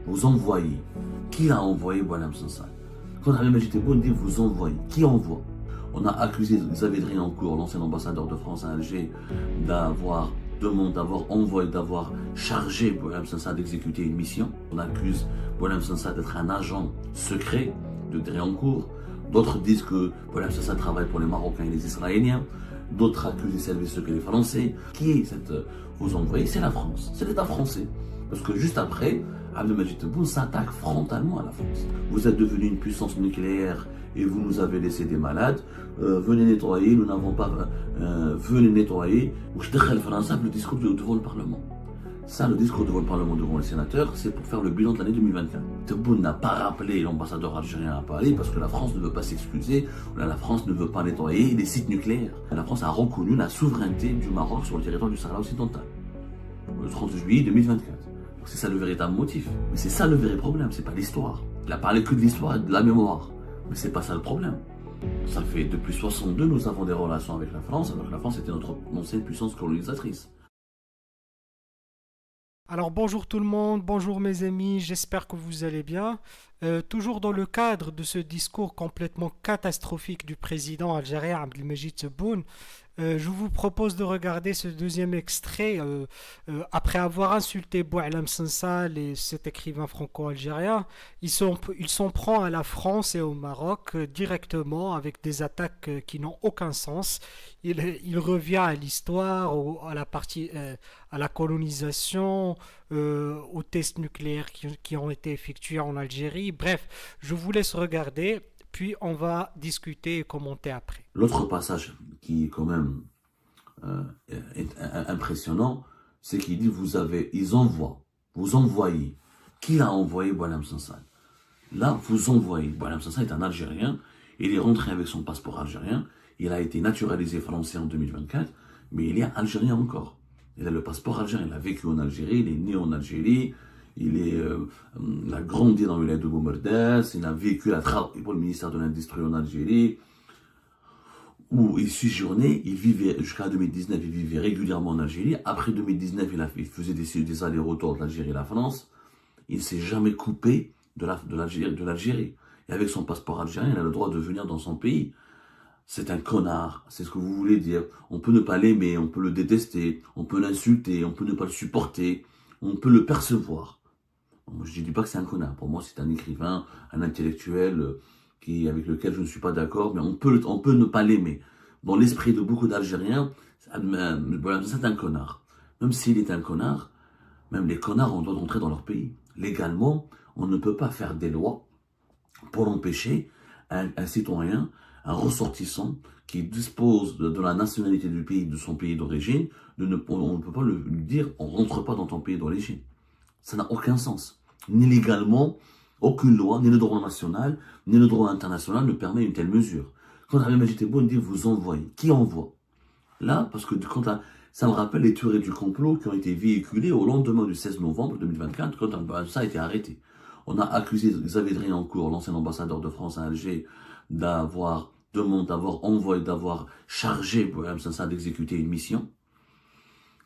vous envoyez. Qui a envoyé Boualem Sansal? Quand Abdelmajid Tebboune dit vous envoyez, qui envoie? On a accusé Xavier Driancourt, l'ancien ambassadeur de France à Alger, d'avoir envoyé, d'avoir chargé Boualem Sansal d'exécuter une mission. On accuse Boualem Sansal d'être un agent secret de Driancourt. D'autres disent que Boualem Sansal travaille pour les Marocains et les Israéliens. D'autres accusent les services secrets des Français. Qui est cette vous envoyez? C'est la France, c'est l'État français. Parce que juste après, Abdelmajid Tebboune s'attaque frontalement à la France. Vous êtes devenu une puissance nucléaire et vous nous avez laissé des malades. Venez nettoyer, nous n'avons pas... venez nettoyer. Le discours devant le Parlement. Ça, le discours devant le Parlement, devant les sénateurs, c'est pour faire le bilan de l'année 2024. Tebboune n'a pas rappelé l'ambassadeur algérien à Paris parce que la France ne veut pas s'excuser, la France ne veut pas nettoyer les sites nucléaires. La France a reconnu la souveraineté du Maroc sur le territoire du Sahara occidental. Le 30 juillet 2024. C'est ça le véritable motif. Mais c'est ça le vrai problème, c'est pas l'histoire. Il a parlé que de l'histoire et de la mémoire. Mais c'est pas ça le problème. Ça fait depuis 62, nous avons des relations avec la France, alors que la France était notre ancienne puissance colonisatrice. Alors bonjour tout le monde, bonjour mes amis, j'espère que vous allez bien. Toujours dans le cadre de ce discours complètement catastrophique du président algérien Abdelmajid Tebboune, je vous propose de regarder ce deuxième extrait après avoir insulté Boualem Sansal et cet écrivain franco-algérien. Il s'en prend à la France et au Maroc directement avec des attaques qui n'ont aucun sens. Il revient à l'histoire, à la partie, à la colonisation, aux tests nucléaires qui ont été effectués en Algérie. Bref, je vous laisse regarder, puis on va discuter et commenter après. L'autre passage qui est quand même est impressionnant, c'est qu'il dit vous envoyez. Qui a envoyé Boualem Sansal? Là, vous envoyez. Boualem Sansal est un Algérien, il est rentré avec son passeport algérien, il a été naturalisé français en 2024, mais il est algérien encore. Il a le passeport algérien, il a vécu en Algérie, il est né en Algérie, il a grandi dans le de Boumerdès, il a vécu à travailler pour le ministère de l'Industrie en Algérie, où il séjournait, il vivait jusqu'à 2019, il vivait régulièrement en Algérie. Après 2019, il faisait des allers-retours de l'Algérie et la France. Il ne s'est jamais coupé de l'Algérie. Et avec son passeport algérien, il a le droit de venir dans son pays. C'est un connard, c'est ce que vous voulez dire. On peut ne pas l'aimer, on peut le détester, on peut l'insulter, on peut ne pas le supporter, on peut le percevoir. Je ne dis pas que c'est un connard. Pour moi, c'est un écrivain, un intellectuel avec lequel je ne suis pas d'accord, mais on peut ne pas l'aimer. Dans l'esprit de beaucoup d'Algériens, c'est un connard. Même s'il est un connard, même les connards ont le droit d'entrer dans leur pays. Légalement, on ne peut pas faire des lois pour empêcher un citoyen, un ressortissant qui dispose de la nationalité du pays, de son pays d'origine, on ne peut pas lui dire on ne rentre pas dans ton pays d'origine. Ça n'a aucun sens. Ni légalement, aucune loi, ni le droit national, ni le droit international ne permet une telle mesure. Quand Abdelmajid Tebboune dit vous envoyez, qui envoie? Là, parce que ça me rappelle les théories du complot qui ont été véhiculées au lendemain du 16 novembre 2024, quand ça a été arrêté. On a accusé Xavier Driancourt, l'ancien ambassadeur de France à Alger, d'avoir envoyé, d'avoir chargé Boualem Sansal d'exécuter une mission.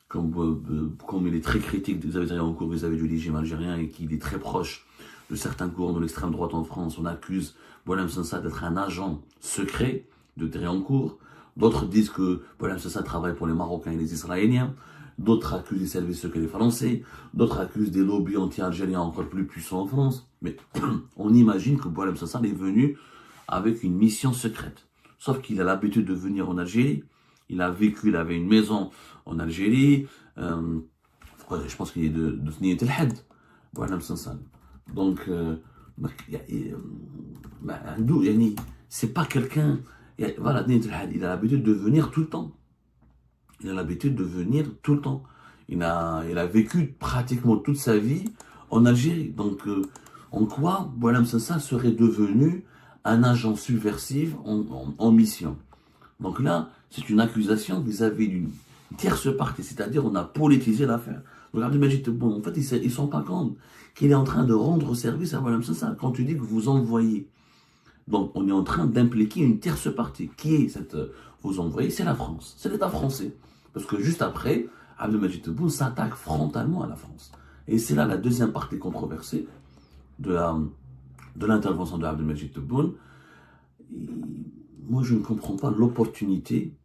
Comme il est très critique de Xavier Driancourt vis-à-vis du régime algérien et qu'il est très proche de certains courants de l'extrême droite en France, on accuse Boualem Sansal d'être un agent secret de Driancourt. D'autres disent que Boualem Sansal travaille pour les Marocains et les Israéliens. D'autres accusent les services secrets des Français. D'autres accusent des lobbies anti-algériens encore plus puissants en France. Mais on imagine que Boualem Sansal est venu avec une mission secrète. Sauf qu'il a l'habitude de venir en Algérie. Il avait une maison en Algérie. Je pense qu'il est de Thniyat el-Had, Boualem Sansal. Donc, c'est pas quelqu'un. Voilà, il a l'habitude de venir tout le temps. Il a vécu pratiquement toute sa vie en Algérie. Donc, en quoi Boualem Sansal serait devenu un agent subversif en mission? Donc là, c'est une accusation vis-à-vis d'une tierce partie, c'est-à-dire on a politisé l'affaire. Regardez Abdelmajid Tebboune, en fait, ils ne sont pas compte qu'il est en train de rendre service à Boualem Sansal. Quand tu dis que vous envoyez, donc on est en train d'impliquer une tierce partie. Qui est cette vous envoyez? C'est la France, c'est l'État français. Parce que juste après, Abdelmajid Tebboune s'attaque frontalement à la France. Et c'est là la deuxième partie controversée de l'intervention de Abdelmajid Tebboune. Moi, je ne comprends pas l'opportunité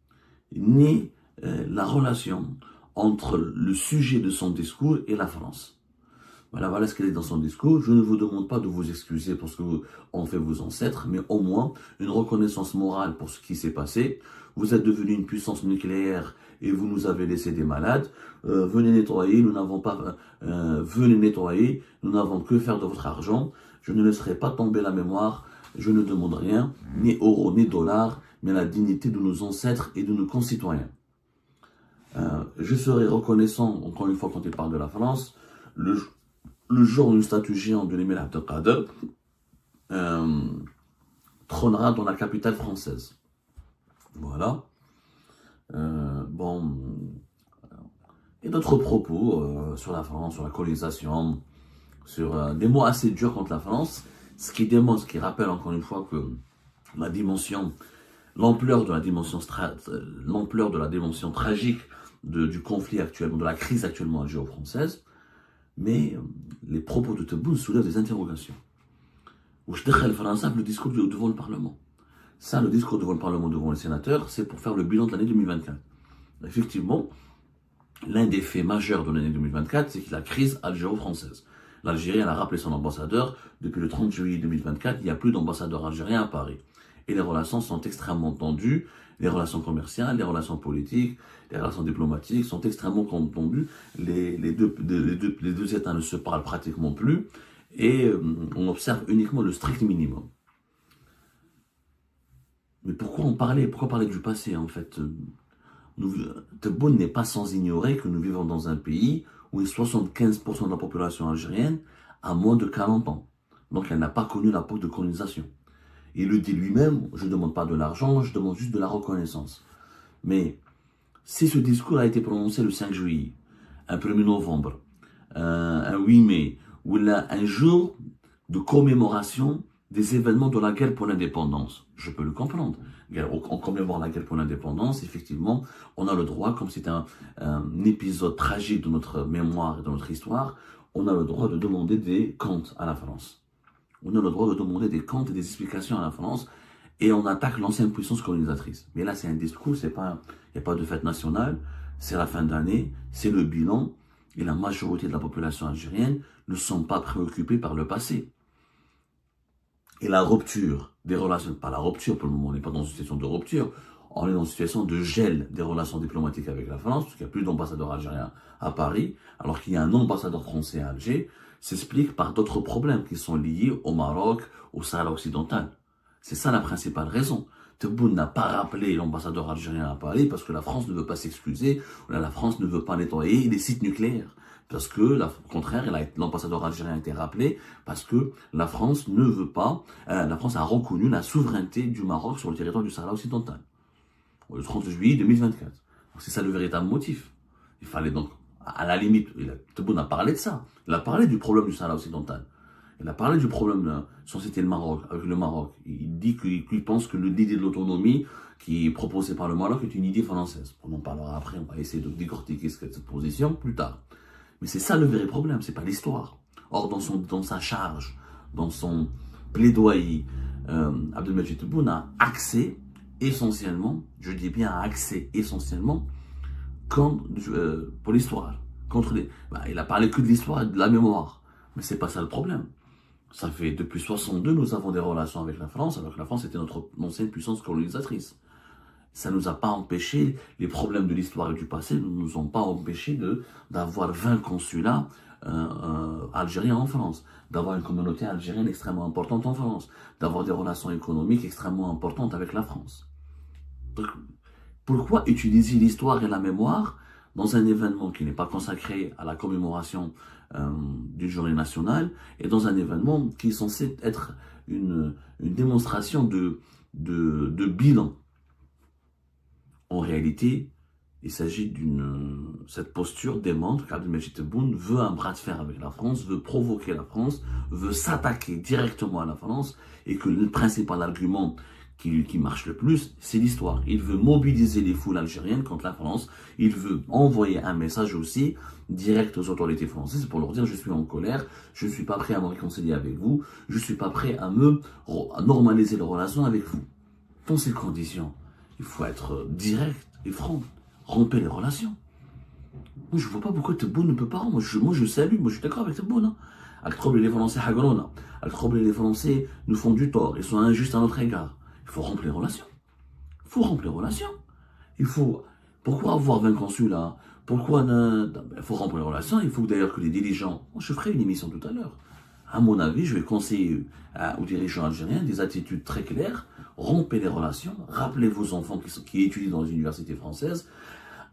ni la relation entre le sujet de son discours et la France. Voilà ce qu'elle est dans son discours. Je ne vous demande pas de vous excuser pour ce que ont fait vos ancêtres, mais au moins une reconnaissance morale pour ce qui s'est passé. Vous êtes devenu une puissance nucléaire et vous nous avez laissé des malades. Venez nettoyer, nous n'avons que faire de votre argent. Je ne laisserai pas tomber la mémoire. Je ne demande rien, ni euros, ni dollars, mais la dignité de nos ancêtres et de nos concitoyens. Je serai reconnaissant, encore une fois, quand il parle de la France, le jour où une statue géante de l'émir Abdelkader trônera dans la capitale française. Voilà. Et d'autres propos sur la France, sur la colonisation, sur des mots assez durs contre la France, ce qui rappelle encore une fois que l'ampleur de la dimension tragique du conflit actuellement, de la crise actuellement algéro-française, mais les propos de Tebboune soulèvent des interrogations. Le discours devant le Parlement. Ça, le discours devant le Parlement, devant les sénateurs, c'est pour faire le bilan de l'année 2024. Effectivement, l'un des faits majeurs de l'année 2024, c'est qu'il y a la crise algéro-française. L'Algérie, elle a rappelé son ambassadeur. Depuis le 30 juillet 2024, il n'y a plus d'ambassadeur algérien à Paris. Et les relations sont extrêmement tendues. Les relations commerciales, les relations politiques, les relations diplomatiques sont extrêmement tendues. Les deux États ne se parlent pratiquement plus. Et on observe uniquement le strict minimum. Mais pourquoi parler du passé, en fait? Tebboune n'est pas sans ignorer que nous vivons dans un pays où 75% de la population algérienne a moins de 40 ans. Donc elle n'a pas connu l'époque de colonisation. Il le dit lui-même, je ne demande pas de l'argent, je demande juste de la reconnaissance. Mais si ce discours a été prononcé le 5 juillet, un 1er novembre, un 8 mai, ou là, un jour de commémoration des événements de la guerre pour l'indépendance, je peux le comprendre. On commémore la guerre pour l'indépendance, effectivement, on a le droit, comme c'est un épisode tragique de notre mémoire et de notre histoire, on a le droit de demander des comptes à la France. On a le droit de demander des comptes et des explications à la France, et on attaque l'ancienne puissance colonisatrice. Mais là, c'est un discours, il n'y a pas de fête nationale, c'est la fin d'année, c'est le bilan, et la majorité de la population algérienne ne sont pas préoccupés par le passé. Et la rupture des relations, pas la rupture pour le moment, on n'est pas dans une situation de rupture, on est dans une situation de gel des relations diplomatiques avec la France, parce qu'il n'y a plus d'ambassadeur algérien à Paris, alors qu'il y a un ambassadeur français à Alger, s'explique par d'autres problèmes qui sont liés au Maroc, au Sahara occidental. C'est ça la principale raison. Tebboune n'a pas rappelé l'ambassadeur algérien à Paris parce que la France ne veut pas s'excuser, ou là, la France ne veut pas nettoyer les sites nucléaires. Parce que, au contraire, l'ambassadeur algérien a été rappelé parce que la France ne veut pas, la France a reconnu la souveraineté du Maroc sur le territoire du Sahara occidental. Le 30 juillet 2024. C'est ça le véritable motif. Il fallait donc, à la limite, Tebboune a parlé de ça. Il a parlé du problème du Sahara occidental. Il a parlé du problème sur c'était le Maroc, avec le Maroc. Il dit qu'il pense que l'idée de l'autonomie qui est proposée par le Maroc est une idée française. On en parlera après, on va essayer de décortiquer cette position plus tard. Mais c'est ça le vrai problème, c'est pas l'histoire. Or, dans sa charge, dans son plaidoyer, Abdelmajid Tebboune a axé essentiellement, je dis bien axé essentiellement, pour l'histoire. Il a parlé que de l'histoire et de la mémoire. Mais c'est pas ça le problème. Ça fait depuis 62, nous avons des relations avec la France, alors que la France était notre ancienne puissance colonisatrice. Ça ne nous a pas empêché, les problèmes de l'histoire et du passé ne nous ont pas empêché d'avoir 20 consulats algériens en France, d'avoir une communauté algérienne extrêmement importante en France, d'avoir des relations économiques extrêmement importantes avec la France. Donc, pourquoi utiliser l'histoire et la mémoire dans un événement qui n'est pas consacré à la commémoration d'une journée nationale et dans un événement qui est censé être une démonstration de bilan? En réalité, il s'agit cette posture démontre qu'Abdelmajid Tebboune veut un bras de fer avec la France, veut provoquer la France, veut s'attaquer directement à la France, et que le principal argument qui marche le plus, c'est l'histoire. Il veut mobiliser les foules algériennes contre la France. Il veut envoyer un message aussi direct aux autorités françaises pour leur dire je suis en colère, je ne suis pas prêt à me réconcilier avec vous, je ne suis pas prêt à normaliser les relations avec vous. Dans ces conditions, il faut être direct et franc. Rompez les relations. Moi, je ne vois pas pourquoi Tebboune ne peut pas. Moi, je salue, moi, je suis d'accord avec Tebboune. Les Français, les Français nous font du tort, ils sont injustes à notre égard. Il faut rompre les relations. Il faut rompre les relations. Il faut. Pourquoi avoir 20 consulats? Pourquoi il faut rompre les relations. Il faut d'ailleurs que les dirigeants. Moi, je ferai une émission tout à l'heure. À mon avis, je vais conseiller aux dirigeants algériens des attitudes très claires. Rompez les relations. Rappelez vos enfants qui étudient dans les universités françaises.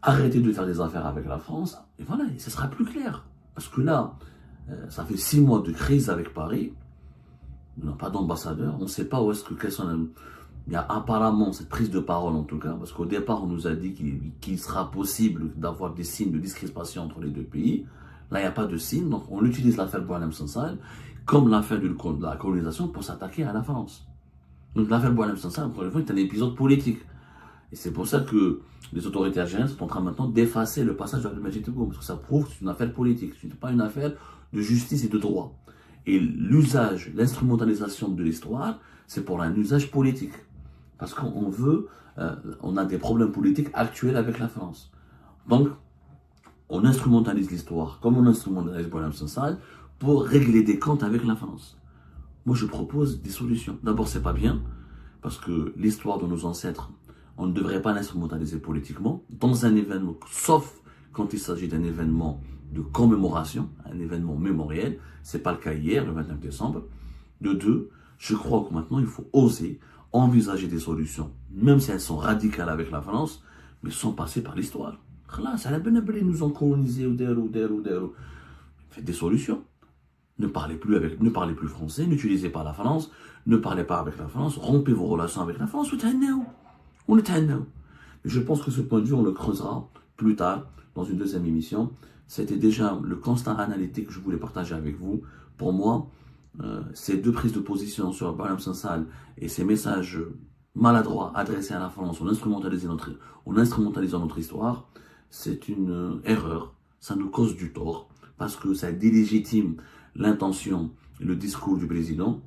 Arrêtez de faire des affaires avec la France. Et voilà, et ce sera plus clair. Parce que là, ça fait 6 mois de crise avec Paris. On n'a pas d'ambassadeur. On ne sait pas où est-ce que. Il y a apparemment cette prise de parole en tout cas, parce qu'au départ on nous a dit qu'il sera possible d'avoir des signes de discrispation entre les deux pays. Là il n'y a pas de signe, donc on utilise l'affaire Boualem Sansal comme l'affaire de la colonisation pour s'attaquer à la France. Donc l'affaire Boualem Sansal, encore une fois, est un épisode politique. Et c'est pour ça que les autorités algériennes sont en train maintenant d'effacer le passage de Abdelmadjid Tebboune, parce que ça prouve que c'est une affaire politique, ce n'est pas une affaire de justice et de droit. Et l'usage, l'instrumentalisation de l'histoire, c'est pour un usage politique. Parce qu'on veut, on a des problèmes politiques actuels avec la France. Donc, on instrumentalise l'histoire, comme on instrumentalise Boualem Sansal, pour régler des comptes avec la France. Moi, je propose des solutions. D'abord, c'est pas bien, parce que l'histoire de nos ancêtres, on ne devrait pas l'instrumentaliser politiquement, dans un événement, sauf quand il s'agit d'un événement de commémoration, un événement mémoriel. C'est pas le cas hier, le 29 décembre. De deux, je crois que maintenant, il faut oser envisager des solutions, même si elles sont radicales avec la France, mais sans passer par l'histoire. Ils nous ont colonisés, faites des solutions. Ne parlez plus français, n'utilisez pas la France, ne parlez pas avec la France, rompez vos relations avec la France, on est un. Je pense que ce point de vue, on le creusera plus tard, dans une deuxième émission. C'était déjà le constat analytique que je voulais partager avec vous. Pour moi, ces deux prises de position sur Boualem Sansal et ces messages maladroits adressés à la France en instrumentalisant notre histoire, c'est une erreur. Ça nous cause du tort parce que ça délégitime l'intention et le discours du président.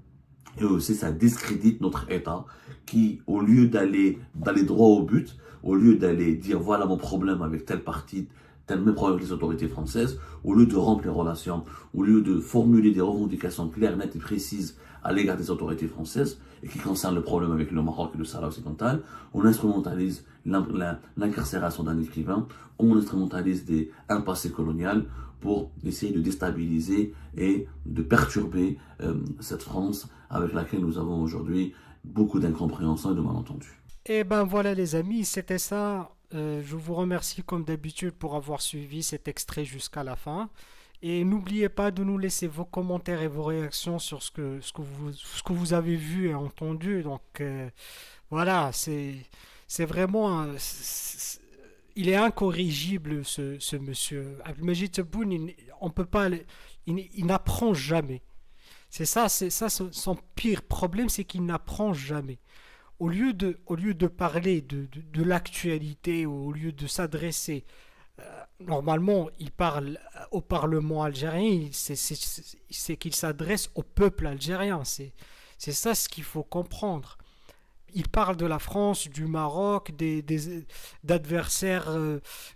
Et aussi, ça discrédite notre État qui, au lieu d'aller droit au but, au lieu d'aller dire voilà mon problème avec tel parti, tel même problème avec les autorités françaises, au lieu de rompre les relations, au lieu de formuler des revendications claires, nettes et précises à l'égard des autorités françaises, et qui concernent le problème avec le Maroc et le Sahara occidental, on instrumentalise l'incarcération d'un écrivain, on instrumentalise un passé colonial pour essayer de déstabiliser et de perturber cette France avec laquelle nous avons aujourd'hui beaucoup d'incompréhension et de malentendus. Et ben voilà les amis, c'était ça. Je vous remercie comme d'habitude pour avoir suivi cet extrait jusqu'à la fin. Et n'oubliez pas de nous laisser vos commentaires et vos réactions sur ce que vous avez vu et entendu. Donc voilà, c'est vraiment... il est incorrigible ce monsieur. Abdelmadjid Tebboune, on peut pas, il n'apprend jamais. C'est ça son pire problème, c'est qu'il n'apprend jamais. Au lieu de parler de l'actualité, au lieu de s'adresser, normalement, il parle au Parlement algérien, c'est qu'il s'adresse au peuple algérien. C'est ça ce qu'il faut comprendre. Il parle de la France, du Maroc, d'adversaires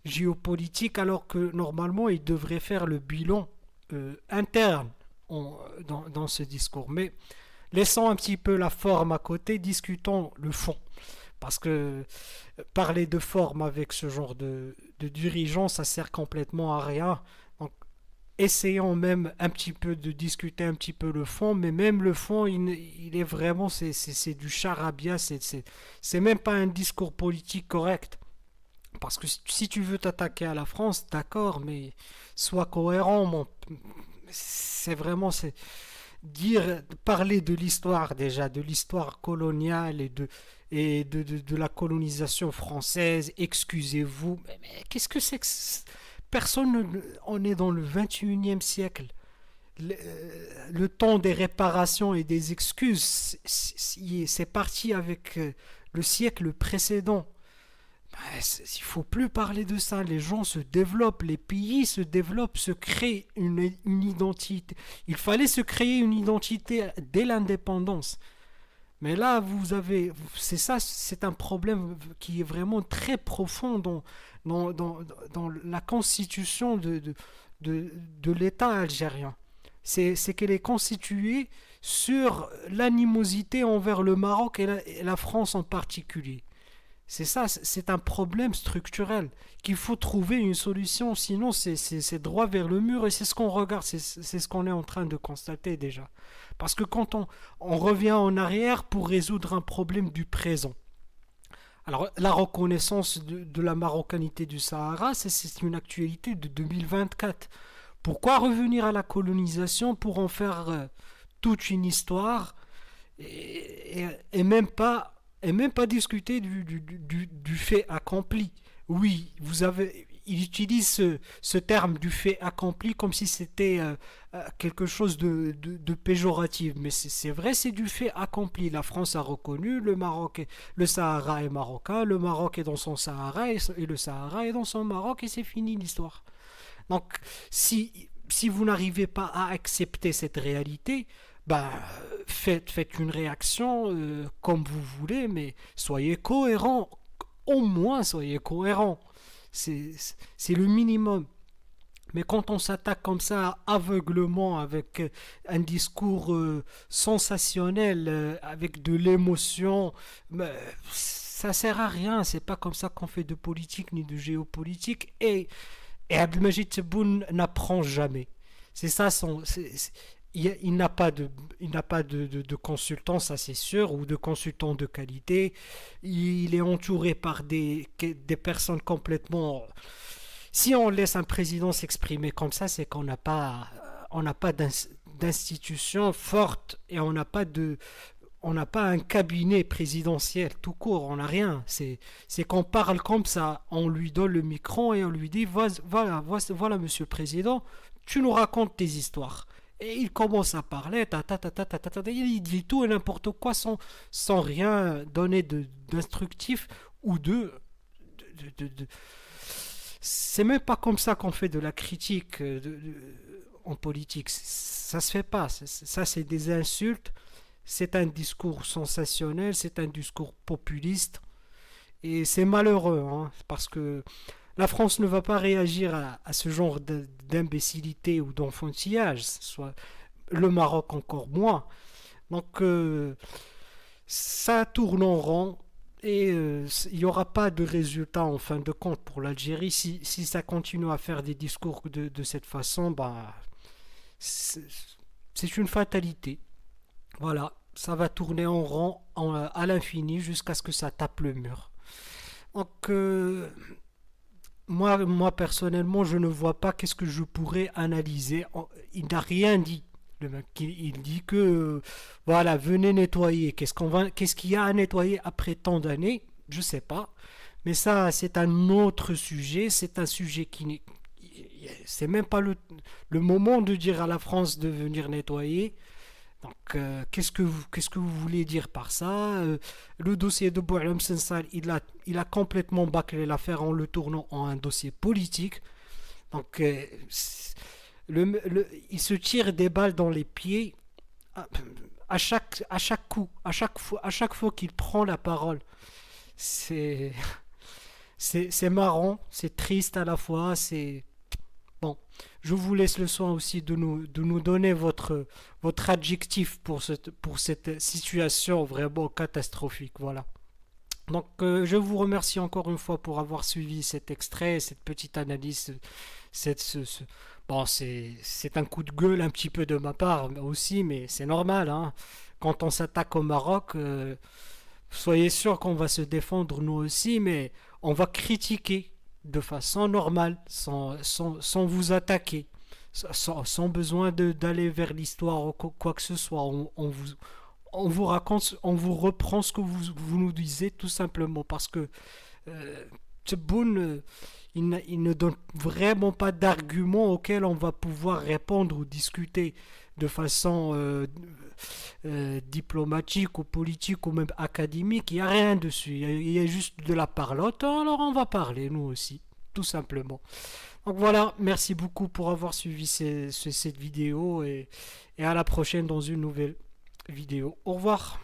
géopolitiques, alors que normalement, il devrait faire le bilan interne dans ce discours. Mais laissons un petit peu la forme à côté, discutons le fond. Parce que parler de forme avec ce genre de dirigeants, ça sert complètement à rien. Donc, essayons même un petit peu de discuter un petit peu le fond, mais même le fond, il est vraiment, c'est du charabia, c'est même pas un discours politique correct. Parce que si tu veux t'attaquer à la France, d'accord, mais sois cohérent, c'est vraiment, parler de l'histoire déjà, de l'histoire coloniale et de la colonisation française, excusez-vous, mais qu'est-ce que c'est que... Personne, on est dans le 21e siècle. le temps des réparations et des excuses, c'est parti avec le siècle précédent. Il ne faut plus parler de ça. Les gens se développent, les pays se développent, se créent une identité. Il fallait se créer une identité dès l'indépendance. Mais là, c'est ça, c'est un problème qui est vraiment très profond dans la constitution de l'État algérien. C'est qu'elle est constituée sur l'animosité envers le Maroc et la France en particulier. C'est ça, c'est un problème structurel qu'il faut trouver une solution, sinon c'est droit vers le mur et c'est ce qu'on regarde, c'est ce qu'on est en train de constater déjà. Parce que quand on revient en arrière pour résoudre un problème du présent, alors la reconnaissance de la marocanité du Sahara, c'est une actualité de 2024. Pourquoi revenir à la colonisation pour en faire toute une histoire et même pas discuter du fait accompli. Oui, il utilise ce terme du fait accompli comme si c'était quelque chose de péjoratif. Mais c'est vrai, c'est du fait accompli. La France a reconnu, le Sahara est marocain, le Maroc est dans son Sahara et le Sahara est dans son Maroc et c'est fini l'histoire. Donc, si vous n'arrivez pas à accepter cette réalité, bah, faites une réaction comme vous voulez, mais soyez cohérent. Au moins, soyez cohérent. C'est le minimum. Mais quand on s'attaque comme ça aveuglement avec un discours sensationnel, avec de l'émotion, ça sert à rien. C'est pas comme ça qu'on fait de politique ni de géopolitique. Et Abdelmajid Tebboune n'apprend jamais. C'est ça il n'a pas de consultant, ça c'est sûr, ou de consultant de qualité. Il est entouré par des personnes complètement... Si on laisse un président s'exprimer comme ça, c'est qu'on n'a pas d'institution forte et on n'a pas un cabinet présidentiel tout court, on n'a rien. C'est qu'on parle comme ça, on lui donne le micro et on lui dit voilà, monsieur le président, tu nous racontes tes histoires. Et il commence à parler, il dit tout et n'importe quoi sans rien donner d'instructif ou C'est même pas comme ça qu'on fait de la critique en politique. Ça se fait pas. Ça, c'est des insultes. C'est un discours sensationnel, c'est un discours populiste. Et c'est malheureux, hein, parce que la France ne va pas réagir à ce genre d'imbécilité ou d'enfantillage, soit le Maroc encore moins. Donc ça tourne en rond et il n'y aura pas de résultat en fin de compte pour l'Algérie. Si ça continue à faire des discours de cette façon, bah, c'est une fatalité. Voilà, ça va tourner en rond à l'infini jusqu'à ce que ça tape le mur. Donc moi personnellement, je ne vois pas qu'est-ce que je pourrais analyser. Il n'a rien dit. Le mec, il dit que voilà, venez nettoyer. Qu'est-ce qu'il y a à nettoyer après tant d'années? Je sais pas. Mais ça, c'est un autre sujet. C'est un sujet qui n'est, c'est même pas le moment de dire à la France de venir nettoyer. Donc, qu'est-ce que vous voulez dire par ça? Le dossier de Boualem Sansal, il a complètement bâclé l'affaire en le tournant en un dossier politique. Donc, il se tire des balles dans les pieds à chaque coup, à chaque fois qu'il prend la parole. C'est marrant, c'est triste à la fois, c'est... Bon, je vous laisse le soin aussi de nous donner votre adjectif pour cette situation vraiment catastrophique. Voilà. Donc, je vous remercie encore une fois pour avoir suivi cet extrait, cette petite analyse. Bon, c'est un coup de gueule un petit peu de ma part aussi, mais c'est normal, hein. Quand on s'attaque au Maroc, soyez sûr qu'on va se défendre nous aussi, mais on va critiquer de façon normale, sans vous attaquer, sans besoin d'aller vers l'histoire ou quoi que ce soit. On vous raconte, on vous reprend ce que vous nous disiez tout simplement parce que Tebboune, il ne donne vraiment pas d'arguments auxquels on va pouvoir répondre ou discuter de façon diplomatique ou politique ou même académique. Il n'y a rien dessus. Il y a juste de la parlotte. Alors on va parler, nous aussi, tout simplement. Donc voilà, merci beaucoup pour avoir suivi cette vidéo et à la prochaine dans une nouvelle vidéo. Au revoir.